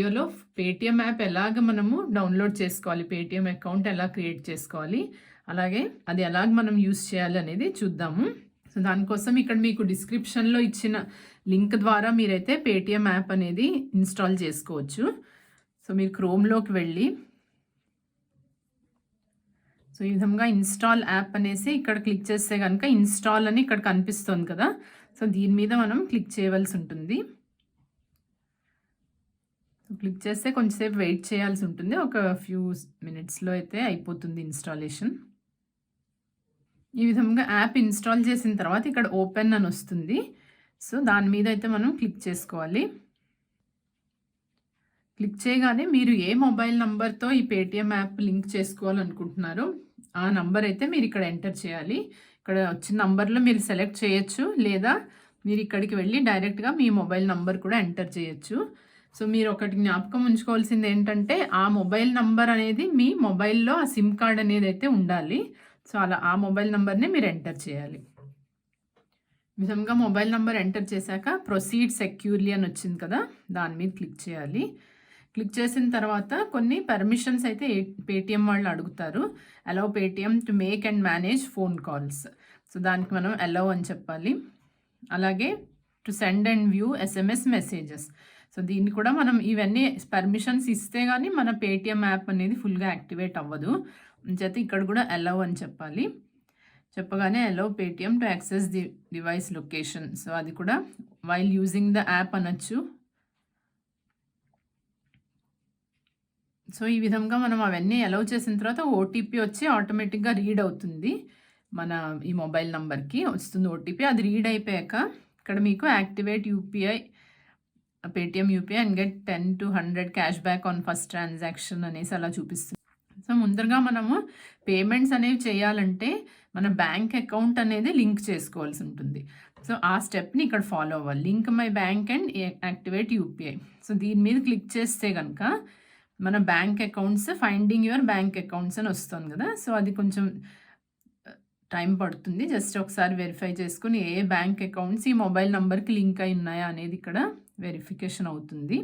వీడియోలో Paytm app ఎలాగ మనము డౌన్లోడ్ చేసుకోవాలి, పేటీఎం అకౌంట్ ఎలా క్రియేట్ చేసుకోవాలి, అలాగే అది ఎలాగ మనం యూస్ చేయాలి అనేది చూద్దాము. సో దానికోసం ఇక్కడ మీకు డిస్క్రిప్షన్లో ఇచ్చిన లింక్ ద్వారా మీరైతే పేటీఎం యాప్ అనేది ఇన్స్టాల్ చేసుకోవచ్చు. సో మీరు క్రోమ్లోకి వెళ్ళి సో ఈ విధంగా ఇన్స్టాల్ యాప్ అనేసి ఇక్కడ క్లిక్ చేస్తే కనుక ఇన్స్టాల్ అని ఇక్కడ కనిపిస్తుంది కదా. సో దీని మీద మనం క్లిక్ చేయవలసి ఉంటుంది. క్లిక్ చేస్తే కొంచెంసేపు వెయిట్ చేయాల్సి ఉంటుంది. ఒక ఫ్యూ మినిట్స్లో అయితే అయిపోతుంది ఇన్స్టాలేషన్. ఈ విధంగా యాప్ ఇన్స్టాల్ చేసిన తర్వాత ఇక్కడ ఓపెన్ అని వస్తుంది. సో దాని మీద అయితే మనం క్లిక్ చేసుకోవాలి. క్లిక్ చేయగానే మీరు ఏ మొబైల్ నంబర్తో ఈ పేటీఎం యాప్ లింక్ చేసుకోవాలనుకుంటున్నారో ఆ నంబర్ అయితే మీరు ఇక్కడ ఎంటర్ చేయాలి. ఇక్కడ వచ్చిన నంబర్లో మీరు సెలెక్ట్ చేయొచ్చు, లేదా మీరు ఇక్కడికి వెళ్ళి డైరెక్ట్గా మీ మొబైల్ నంబర్ కూడా ఎంటర్ చేయొచ్చు. సో మీరు ఒకటి జ్ఞాపకం ఉంచుకోవాల్సింది ఏంటంటే ఆ మొబైల్ నంబర్ అనేది మీ మొబైల్లో ఆ సిమ్ కార్డ్ అనేది అయితే ఉండాలి. సో అలా ఆ మొబైల్ నంబర్ని మీరు ఎంటర్ చేయాలి. విధంగా మొబైల్ నంబర్ ఎంటర్ చేశాక ప్రొసీడ్ సెక్యూర్లీ అని వచ్చింది కదా, దాని మీద క్లిక్ చేయాలి. క్లిక్ చేసిన తర్వాత కొన్ని పర్మిషన్స్ అయితే పేటీఎం వాళ్ళు అడుగుతారు. Allow Paytm to make and manage phone calls. So దానికి మనం అలౌ అని చెప్పాలి. అలాగే to send and view SMS messages. So దీన్ని కూడా మనం ఇవన్నీ పర్మిషన్స్ ఇస్తే కానీ మన పేటీఎం యాప్ అనేది ఫుల్గా యాక్టివేట్ అవ్వదు. చేత ఇక్కడ కూడా అలౌ అని చెప్పాలి. చెప్పగానే allow Paytm to access the device location. So అది కూడా వైల్ యూజింగ్ ద యాప్ అనొచ్చు. సో ఈ విధంగా మనం అవన్నీ అలౌ చేసిన తర్వాత ఓటీపీ వచ్చి ఆటోమేటిక్గా రీడ్ అవుతుంది. మన ఈ మొబైల్ నంబర్కి వస్తుంది ఓటీపీ. అది రీడ్ అయిపోయాక ఇక్కడ మీకు activate UPI Paytm UPI and get 10 to 100 cash back on first transaction అనేసి అలా చూపిస్తుంది. సో ముందరగా మనము పేమెంట్స్ అనేవి చేయాలంటే మన బ్యాంక్ అకౌంట్ అనేది లింక్ చేసుకోవాల్సి ఉంటుంది. సో ఆ స్టెప్ని ఇక్కడ ఫాలో అవ్వాలి. Link my bank and activate UPI. So దీని మీద క్లిక్ చేస్తే కనుక మన bank accounts finding your bank accounts అని వస్తుంది కదా. సో అది కొంచెం టైం పడుతుంది. జస్ట్ ఒకసారి వెరిఫై చేసుకుని ఏ బ్యాంక్ అకౌంట్స్ ఈ మొబైల్ నెంబర్కి లింక్ అయి ఉన్నాయా అనేది ఇక్కడ వెరిఫికేషన్ అవుతుంది.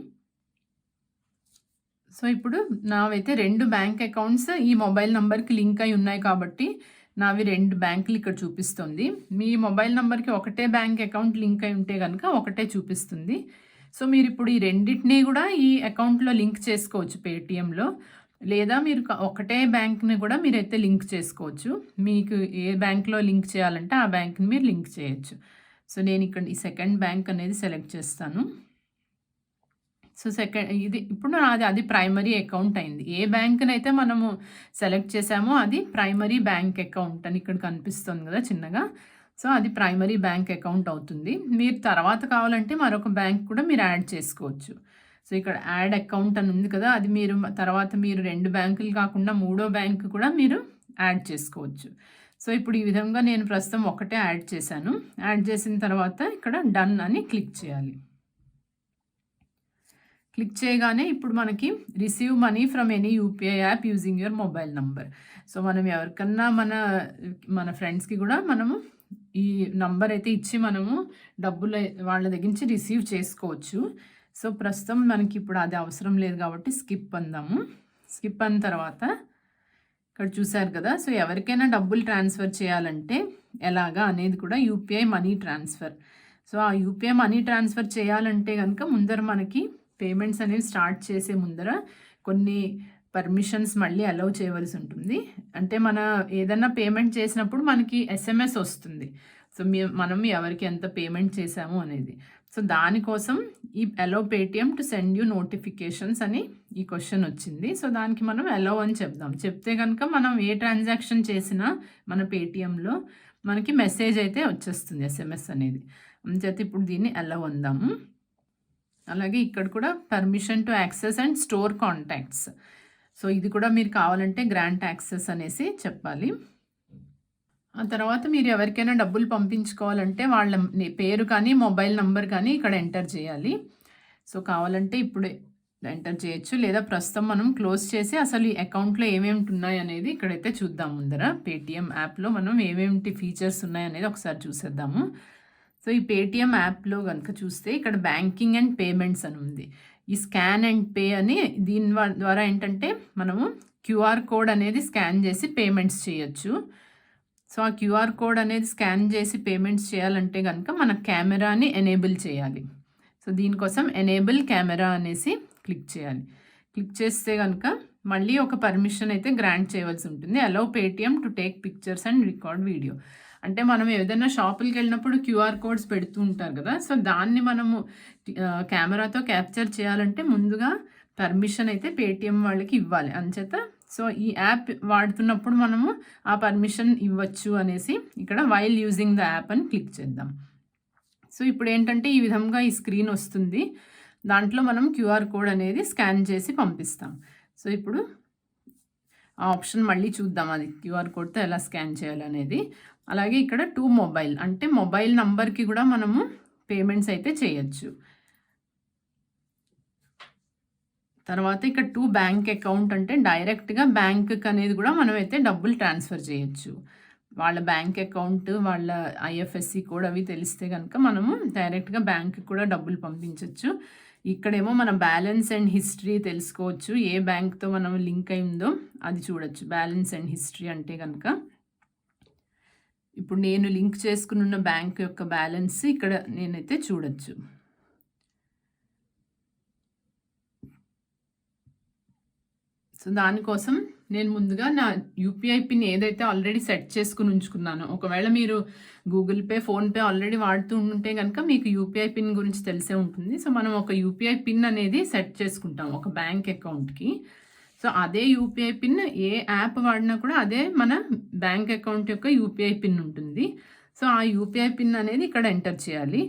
సో ఇప్పుడు నావైతే 2 బ్యాంక్ అకౌంట్స్ ఈ మొబైల్ నెంబర్కి లింక్ అయి ఉన్నాయి కాబట్టి నావి 2 బ్యాంకులు ఇక్కడ చూపిస్తుంది. మీ మొబైల్ నెంబర్కి ఒకటే బ్యాంక్ అకౌంట్ లింక్ అయి ఉంటే కనుక ఒకటే చూపిస్తుంది. సో మీరు ఇప్పుడు ఈ రెండింటినీ కూడా ఈ అకౌంట్లో లింక్ చేసుకోవచ్చు పేటీఎంలో, లేదా మీరు ఒకటే బ్యాంక్ని కూడా మీరైతే లింక్ చేసుకోవచ్చు. మీకు ఏ బ్యాంక్లో లింక్ చేయాలంటే ఆ బ్యాంక్ని మీరు లింక్ చేయొచ్చు. సో నేను ఇక్కడ ఈ సెకండ్ బ్యాంక్ అనేది సెలెక్ట్ చేస్తాను. సో ఇది ఇప్పుడు అది ప్రైమరీ అకౌంట్ అయింది. ఏ బ్యాంక్ని అయితే మనము సెలెక్ట్ చేసామో అది ప్రైమరీ బ్యాంక్ అకౌంట్ అని ఇక్కడ కనిపిస్తుంది కదా చిన్నగా. సో అది ప్రైమరీ బ్యాంక్ అకౌంట్ అవుతుంది. మీరు తర్వాత కావాలంటే మరొక బ్యాంక్ కూడా మీరు యాడ్ చేసుకోవచ్చు. సో ఇక్కడ యాడ్ అకౌంట్ అని ఉంది కదా, అది మీరు తర్వాత మీరు 2 బ్యాంకులు కాకుండా 3వ బ్యాంకు కూడా మీరు యాడ్ చేసుకోవచ్చు. సో ఇప్పుడు ఈ విధంగా నేను ప్రస్తుతం ఒకటే యాడ్ చేశాను. యాడ్ చేసిన తర్వాత ఇక్కడ డన్ అని క్లిక్ చేయాలి. క్లిక్ చేయగానే ఇప్పుడు మనకి receive money from any UPI app using your mobile number. So మనం ఎవరికన్నా మన ఫ్రెండ్స్కి కూడా మనము ఈ నంబర్ అయితే ఇచ్చి మనము డబ్బులు వాళ్ళ దగ్గర నుంచి రిసీవ్ చేసుకోవచ్చు. సో ప్రస్తుతం మనకి ఇప్పుడు అది అవసరం లేదు కాబట్టి స్కిప్ అందాము. స్కిప్ అన్న తర్వాత ఇక్కడ చూసారు కదా, సో ఎవరికైనా డబ్బులు ట్రాన్స్ఫర్ చేయాలంటే ఎలాగా అనేది కూడా యూపీఐ మనీ ట్రాన్స్ఫర్. సో ఆ యూపీఐ మనీ ట్రాన్స్ఫర్ చేయాలంటే కనుక ముందర మనకి పేమెంట్స్ అనేవి స్టార్ట్ చేసే ముందర కొన్ని పర్మిషన్స్ మళ్ళీ అలౌ చేయవలసి ఉంటుంది. అంటే మన ఏదన్నా పేమెంట్ చేసినప్పుడు మనకి SMS వస్తుంది. సో మనం ఎవరికి ఎంత పేమెంట్ చేసాము అనేది. సో దానికోసం ఈ allow Paytm to send you notifications అని ఈ క్వశ్చన్ వచ్చింది. సో దానికి మనం అలౌ అని చెప్దాం. చెప్తే కనుక మనం ఏ ట్రాన్సాక్షన్ చేసినా మన పేటీఎంలో మనకి మెసేజ్ అయితే వచ్చేస్తుంది, SMS అనేది. అందుచేత ఇప్పుడు దీన్ని అలౌ అందాము. అలాగే ఇక్కడ కూడా permission to access and store contacts. So ఇది కూడా మీరు కావాలంటే గ్రాంట్ యాక్సెస్ అనేసి చెప్పాలి. ఆ తర్వాత మీరు ఎవరికైనా డబ్బులు పంపించుకోవాలంటే వాళ్ళ పేరు కానీ మొబైల్ నంబర్ కానీ ఇక్కడ ఎంటర్ చేయాలి. సో కావాలంటే ఇప్పుడు ఎంటర్ చేయొచ్చు, లేదా ప్రస్తుతం మనం క్లోజ్ చేసి అసలు ఈ అకౌంట్లో ఏమేమి ఉన్నాయి అనేది ఇక్కడైతే చూద్దాం. ముందర పేటీఎం యాప్లో మనం ఏమేమిటి ఫీచర్స్ ఉన్నాయి అనేది ఒకసారి చూసేద్దాము. సో ఈ పేటీఎం యాప్లో కనుక చూస్తే ఇక్కడ బ్యాంకింగ్ అండ్ పేమెంట్స్ అని ఉంది. ఈ స్కాన్ అండ్ పే అని దీని ద్వారా ఏంటంటే మనము క్యూఆర్ కోడ్ అనేది స్కాన్ చేసి పేమెంట్స్ చేయొచ్చు. సో ఆ క్యూఆర్ కోడ్ అనేది స్కాన్ చేసి పేమెంట్స్ చేయాలంటే కనుక మన కెమెరాని ఎనేబుల్ చేయాలి. సో దీనికోసం ఎనేబుల్ కెమెరా అనేసి క్లిక్ చేయాలి. క్లిక్ చేస్తే కనుక మళ్ళీ ఒక పర్మిషన్ అయితే గ్రాంట్ చేయవలసి ఉంటుంది. Allow Paytm to take pictures and record video. అంటే మనం ఏదైనా షాపులకి వెళ్ళినప్పుడు క్యూఆర్ కోడ్స్ పెడుతూ ఉంటారు కదా, సో దాన్ని మనము కెమెరాతో క్యాప్చర్ చేయాలంటే ముందుగా పర్మిషన్ అయితే పేటిఎం వాళ్ళకి ఇవ్వాలి. అంచేత సో ఈ యాప్ వాడుతున్నప్పుడు మనము ఆ పర్మిషన్ ఇవ్వచ్చు అనేసి ఇక్కడ వైల్ యూజింగ్ ద యాప్ అని క్లిక్ చేద్దాం. సో ఇప్పుడు ఏంటంటే ఈ విధంగా ఈ స్క్రీన్ వస్తుంది. దాంట్లో మనం క్యూఆర్ కోడ్ అనేది స్కాన్ చేసి పంపిస్తాం. సో ఇప్పుడు ఆ ఆప్షన్ మళ్ళీ చూద్దాం, అది క్యూఆర్ కోడ్తో ఎలా స్కాన్ చేయాలనేది. అలాగే ఇక్కడ టు మొబైల్ అంటే మొబైల్ నంబర్కి కూడా మనము పేమెంట్స్ అయితే చేయొచ్చు. తర్వాత ఇక్కడ టు బ్యాంక్ అకౌంట్ అంటే డైరెక్ట్గా బ్యాంక్కి అనేది కూడా మనం అయితే డబ్బులు ట్రాన్స్ఫర్ చేయొచ్చు. వాళ్ళ బ్యాంక్ అకౌంట్, వాళ్ళ ఐఎఫ్ఎస్సి కోడ్ అవి తెలిస్తే కనుక మనము డైరెక్ట్గా బ్యాంక్కి కూడా డబ్బులు పంపించవచ్చు. ఇక్కడేమో మన బ్యాలెన్స్ అండ్ హిస్టరీ తెలుసుకోవచ్చు. ఏ బ్యాంక్తో మనం లింక్ అయిందో అది చూడొచ్చు. బ్యాలెన్స్ అండ్ హిస్టరీ అంటే కనుక ఇప్పుడు నేను లింక్ చేసుకున్న బ్యాంక్ యొక్క బ్యాలెన్స్ ఇక్కడ నేనైతే చూడొచ్చు. సో దానికోసం నేను ముందుగా నా యూపీఐ పిన్ ఏదైతే ఆల్రెడీ సెట్ చేసుకుని ఉంచుకున్నానో, ఒకవేళ మీరు గూగుల్ పే, ఫోన్పే ఆల్రెడీ వాడుతూ ఉంటే కనుక మీకు యూపీఐ పిన్ గురించి తెలిసే ఉంటుంది. సో మనం ఒక యూపీఐ పిన్ అనేది సెట్ చేసుకుంటాం ఒక బ్యాంక్ అకౌంట్కి. సో అదే యూపీఐ పిన్ ఏ యాప్ వాడినా కూడా అదే మన బ్యాంక్ అకౌంట్ యొక్క యూపీఐ పిన్ ఉంటుంది. సో ఆ యూపీఐ పిన్ అనేది ఇక్కడ ఎంటర్ చేయాలి.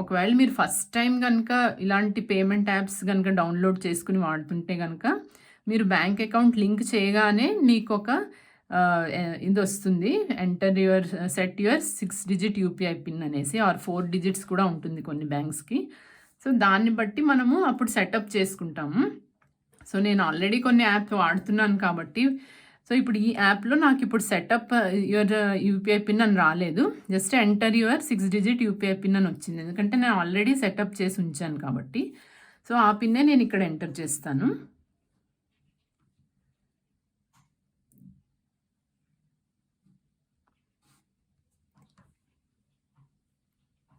ఒకవేళ మీరు ఫస్ట్ టైం కనుక ఇలాంటి పేమెంట్ యాప్స్ కనుక డౌన్లోడ్ చేసుకుని వాడుతుంటే కనుక మీరు బ్యాంక్ అకౌంట్ లింక్ చేయగానే మీకు ఒక ఇది వస్తుంది, enter your set your 6 digit UPI pin అనేసి, ఆర్ 4 డిజిట్స్ కూడా ఉంటుంది కొన్ని బ్యాంక్స్కి. సో దాన్ని బట్టి మనము అప్పుడు సెటప్ చేసుకుంటాము. సో నేను ఆల్రెడీ కొన్ని యాప్ వాడుతున్నాను కాబట్టి సో ఇప్పుడు ఈ యాప్లో నాకు ఇప్పుడు సెటప్ యువర్ యూపీఐ పిన్ అని రాలేదు, just enter your 6 digit UPI pin అని వచ్చింది. ఎందుకంటే నేను ఆల్రెడీ సెటప్ చేసి ఉంచాను కాబట్టి. సో ఆ పిన్నే నేను ఇక్కడ ఎంటర్ చేస్తాను.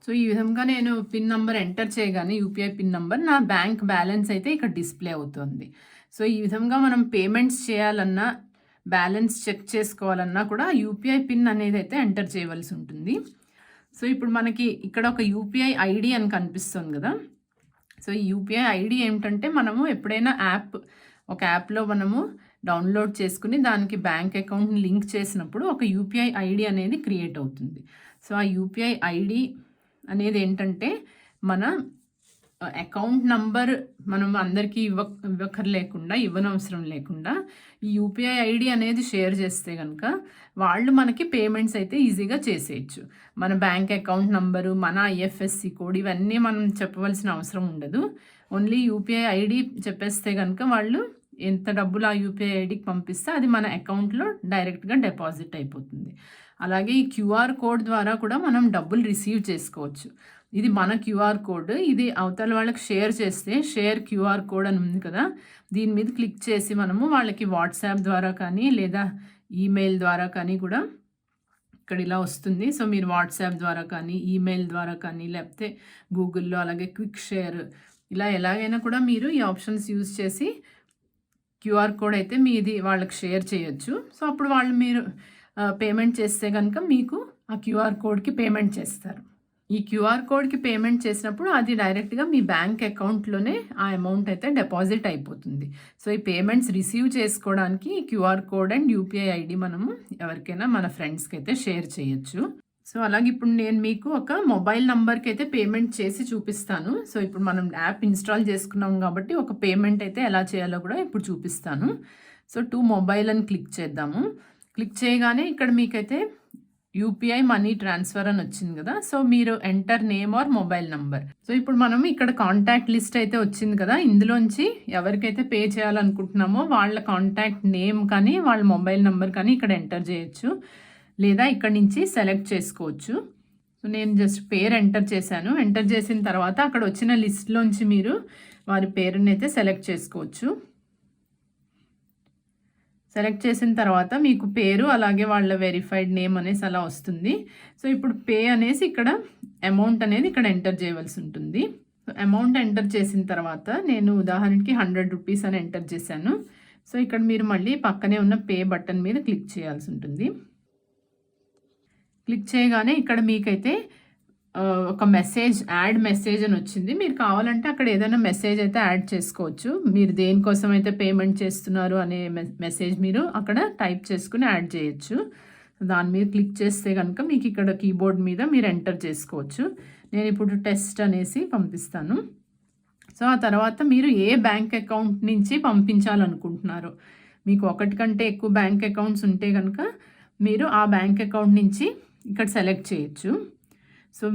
సో ఈ విధంగా నేను పిన్ నంబర్ ఎంటర్ చేయగానే యూపీఐ పిన్ నంబర్ నా బ్యాంక్ బ్యాలెన్స్ అయితే ఇక్కడ డిస్ప్లే అవుతుంది. సో ఈ విధంగా మనం పేమెంట్స్ చేయాలన్నా, బ్యాలెన్స్ చెక్ చేసుకోవాలన్నా కూడా యూపీఐ పిన్ అనేది అయితే ఎంటర్ చేయవలసి ఉంటుంది. సో ఇప్పుడు మనకి ఇక్కడ ఒక యూపీఐ ఐడి అని కనిపిస్తుంది కదా. సో ఈ యూపీఐ ఐడి ఏమిటంటే మనము ఎప్పుడైనా ఒక యాప్లో మనము డౌన్లోడ్ చేసుకుని దానికి బ్యాంక్ అకౌంట్ని లింక్ చేసినప్పుడు ఒక యూపీఐ ఐడి అనేది క్రియేట్ అవుతుంది. సో ఆ యూపీఐ ఐడి అనేది ఏంటంటే మన అకౌంట్ నంబర్ మనం అందరికీ ఇవ్వనవసరం లేకుండా ఈ యూపీఐ ఐడి అనేది షేర్ చేస్తే కనుక వాళ్ళు మనకి పేమెంట్స్ అయితే ఈజీగా చేసేయచ్చు. మన బ్యాంక్ అకౌంట్ నంబరు, మన ఐఎఫ్ఎస్సి కోడ్ ఇవన్నీ మనం చెప్పవలసిన అవసరం ఉండదు. ఓన్లీ యూపీఐ ఐడి చెప్పేస్తే కనుక వాళ్ళు ఎంత డబ్బులు ఆ యూపీఐ ఐడికి పంపిస్తే అది మన అకౌంట్లో డైరెక్ట్గా డిపాజిట్ అయిపోతుంది. అలాగే ఈ క్యూఆర్ కోడ్ ద్వారా కూడా మనం డబ్బులు రిసీవ్ చేసుకోవచ్చు. ఇది మన క్యూఆర్ కోడ్, ఇది అవతల వాళ్ళకి షేర్ చేస్తే షేర్ క్యూఆర్ కోడ్ అని ఉంది కదా, దీని మీద క్లిక్ చేసి మనము వాళ్ళకి వాట్సాప్ ద్వారా కానీ లేదా ఈమెయిల్ ద్వారా కానీ కూడా ఇక్కడ ఇలా వస్తుంది. సో మీరు వాట్సాప్ ద్వారా కానీ, ఈమెయిల్ ద్వారా కానీ, లేకపోతే గూగుల్లో అలాగే క్విక్ షేర్ ఇలా ఎలాగైనా కూడా మీరు ఈ ఆప్షన్స్ యూజ్ చేసి క్యూఆర్ కోడ్ అయితే మీది వాళ్ళకి షేర్ చేయొచ్చు. సో అప్పుడు వాళ్ళు మీరు పేమెంట్ చేస్తే కనుక మీకు ఆ క్యూఆర్ కోడ్కి పేమెంట్ చేస్తారు. ఈ క్యూఆర్ కోడ్కి పేమెంట్ చేసినప్పుడు అది డైరెక్ట్గా మీ బ్యాంక్ అకౌంట్లోనే ఆ అమౌంట్ అయితే డిపాజిట్ అయిపోతుంది. సో ఈ పేమెంట్స్ రిసీవ్ చేసుకోవడానికి ఈ QR code and UPI ID మనము ఎవరికైనా మన ఫ్రెండ్స్కి అయితే షేర్ చేయొచ్చు. సో అలాగే ఇప్పుడు నేను మీకు ఒక మొబైల్ నంబర్కి అయితే పేమెంట్ చేసి చూపిస్తాను. సో ఇప్పుడు మనం యాప్ ఇన్స్టాల్ చేసుకున్నాం కాబట్టి ఒక పేమెంట్ అయితే ఎలా చేయాలో కూడా ఇప్పుడు చూపిస్తాను. సో టు మొబైల్ అని క్లిక్ చేద్దాము. క్లిక్ చేయగానే ఇక్కడ మీకైతే యూపీఐ మనీ ట్రాన్స్ఫర్ అని వచ్చింది కదా. సో మీరు enter name or mobile number. So ఇప్పుడు మనం ఇక్కడ కాంటాక్ట్ లిస్ట్ అయితే వచ్చింది కదా, ఇందులోంచి ఎవరికైతే పే చేయాలనుకుంటున్నామో వాళ్ళ కాంటాక్ట్ నేమ్ కానీ వాళ్ళ మొబైల్ నంబర్ కానీ ఇక్కడ ఎంటర్ చేయొచ్చు, లేదా ఇక్కడ నుంచి సెలెక్ట్ చేసుకోవచ్చు. సో నేను జస్ట్ పేరు ఎంటర్ చేశాను. ఎంటర్ చేసిన తర్వాత అక్కడ వచ్చిన లిస్ట్లోంచి మీరు వారి పేరుని అయితే సెలెక్ట్ చేసుకోవచ్చు. సెలెక్ట్ చేసిన తర్వాత మీకు పేరు అలాగే వాళ్ళ వెరిఫైడ్ నేమ్ అనేసి అలా వస్తుంది. సో ఇప్పుడు పే అనేసి ఇక్కడ అమౌంట్ అనేది ఇక్కడ ఎంటర్ చేయవలసి ఉంటుంది. సో అమౌంట్ ఎంటర్ చేసిన తర్వాత నేను ఉదాహరణకి 100 రూపీస్ అని ఎంటర్ చేశాను. సో ఇక్కడ మీరు మళ్ళీ పక్కనే ఉన్న పే బటన్ మీద క్లిక్ చేయాల్సి ఉంటుంది. క్లిక్ చేయగానే ఇక్కడ మీకైతే ఒక మెసేజ్ యాడ్ మెసేజ్ అని వచ్చింది. మీరు కావాలంటే అక్కడ ఏదైనా మెసేజ్ అయితే యాడ్ చేసుకోవచ్చు. మీరు దేనికోసం అయితే పేమెంట్ చేస్తున్నారు అనే మెసేజ్ మీరు అక్కడ టైప్ చేసుకుని యాడ్ చేయొచ్చు. దాని మీద క్లిక్ చేస్తే కనుక మీకు ఇక్కడ కీబోర్డ్ మీద మీరు ఎంటర్ చేసుకోవచ్చు. నేను ఇప్పుడు టెస్ట్ అనేసి పంపిస్తాను. సో ఆ తర్వాత మీరు ఏ బ్యాంక్ అకౌంట్ నుంచి పంపించాలనుకుంటున్నారు, మీకు ఒకటి కంటే ఎక్కువ బ్యాంక్ అకౌంట్స్ ఉంటే కనుక మీరు ఆ బ్యాంక్ అకౌంట్ నుంచి ఇక్కడ సెలెక్ట్ చేయొచ్చు. సో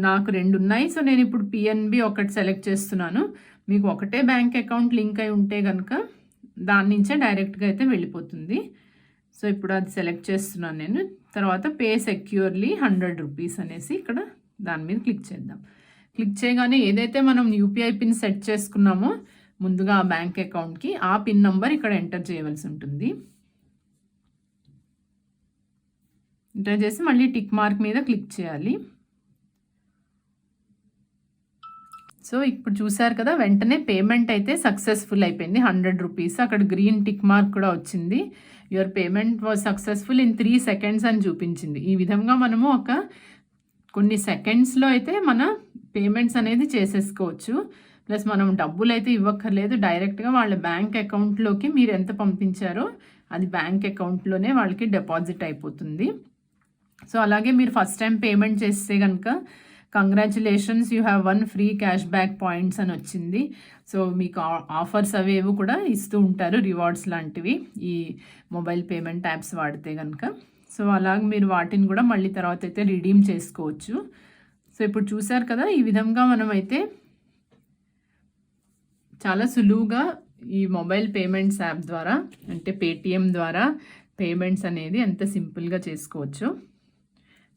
నాకు 2 ఉన్నాయి. సో నేను ఇప్పుడు పిఎన్బి ఒకటి సెలెక్ట్ చేస్తున్నాను. మీకు ఒకటే బ్యాంక్ అకౌంట్ లింక్ అయి ఉంటే కనుక దాని నుంచే డైరెక్ట్గా అయితే వెళ్ళిపోతుంది. సో ఇప్పుడు అది సెలెక్ట్ చేస్తున్నాను నేను. తర్వాత పే సెక్యూర్లీ 100 రూపీస్ అనేసి ఇక్కడ దాని మీద క్లిక్ చేద్దాం. క్లిక్ చేయగానే ఏదైతే మనం యూపీఐ పిన్ సెట్ చేసుకున్నామో ముందుగా ఆ బ్యాంక్ అకౌంట్కి ఆ పిన్ నంబర్ ఇక్కడ ఎంటర్ చేయవలసి ఉంటుంది. ఎంటర్ చేసి మళ్ళీ టిక్ మార్క్ మీద క్లిక్ చేయాలి. సో ఇప్పుడు చూసారు కదా, వెంటనే పేమెంట్ అయితే సక్సెస్ఫుల్ అయిపోయింది. 100 రూపీస్ అక్కడ గ్రీన్ టిక్ మార్క్ కూడా వచ్చింది. Your payment was successful in 3 seconds అని చూపించింది. ఈ విధంగా మనము కొన్ని సెకండ్స్లో అయితే మన పేమెంట్స్ అనేది చేసేసుకోవచ్చు. ప్లస్ మనం డబ్బులు అయితే ఇవ్వక్కర్లేదు. డైరెక్ట్గా వాళ్ళ బ్యాంక్ అకౌంట్లోకి మీరు ఎంత పంపించారో అది బ్యాంక్ అకౌంట్లోనే వాళ్ళకి డిపాజిట్ అయిపోతుంది. సో అలాగే మీరు ఫస్ట్ టైం పేమెంట్ చేస్తే కనుక congratulations, you have 1 free cash back points అని వచ్చింది. సో మీకు ఆఫర్స్ అవేవి కూడా ఇస్తూ ఉంటారు, రివార్డ్స్ లాంటివి ఈ మొబైల్ పేమెంట్ యాప్స్ వాడితే కనుక. సో అలాగే మీరు వాటిని కూడా మళ్ళీ తర్వాత అయితే రిడీమ్ చేసుకోవచ్చు. సో ఇప్పుడు చూసారు కదా, ఈ విధంగా మనమైతే చాలా సులువుగా ఈ మొబైల్ పేమెంట్స్ యాప్ ద్వారా అంటే పేటిఎం ద్వారా పేమెంట్స్ అనేది ఎంత సింపుల్గా చేసుకోవచ్చు.